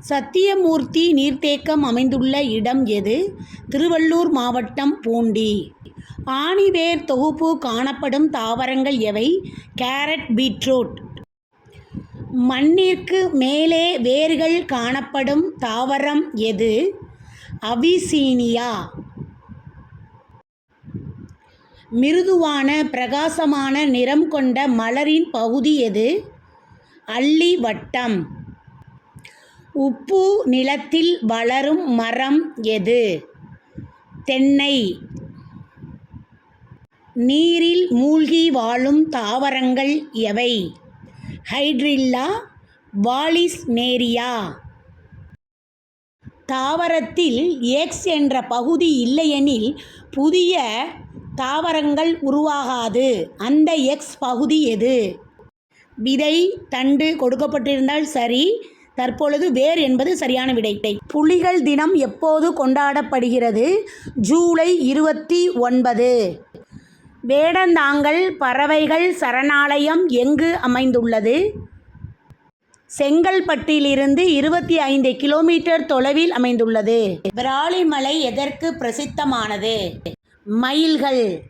சத்தியமூர்த்தி நீர்த்தேக்கம் அமைந்துள்ள இடம் எது? திருவள்ளூர் மாவட்டம், பூண்டி. ஆணிவேர் தொகுப்பு காணப்படும் தாவரங்கள் எவை? Carrot, beetroot. மண்ணிற்கு மேலே வேர்கள் காணப்படும் தாவரம் எது? அவிசீனியா. மிருதுவான பிரகாசமான நிறம் கொண்ட மலரின் பகுதி எது? அல்லி வட்டம். உப்பு நிலத்தில் வளரும் மரம் எது? தென்னை. நீரில் மூழ்கி வாழும் தாவரங்கள் எவை? ஹைட்ரில்லா, வாலிஸ்னேரியா. தாவரத்தில் எக்ஸ் என்ற பகுதி இல்லையெனில் புதிய தாவரங்கள் உருவாகாது. அந்த எக்ஸ் பகுதி எது? விதை, தண்டு கொடுக்கப்பட்டிருந்தால் சரி. தற்பொழுது வேர் என்பது சரியான விடை. புலிகள் தினம் எப்போது கொண்டாடப்படுகிறது? ஜூலை 29. வேடந்தாங்கல் பறவைகள் சரணாலயம் எங்கு அமைந்துள்ளது? செங்கல்பட்டிலிருந்து 25 கிலோமீட்டர் தொலைவில் அமைந்துள்ளது. விராலிமலை எதற்கு பிரசித்தமானது? மயில்கள்.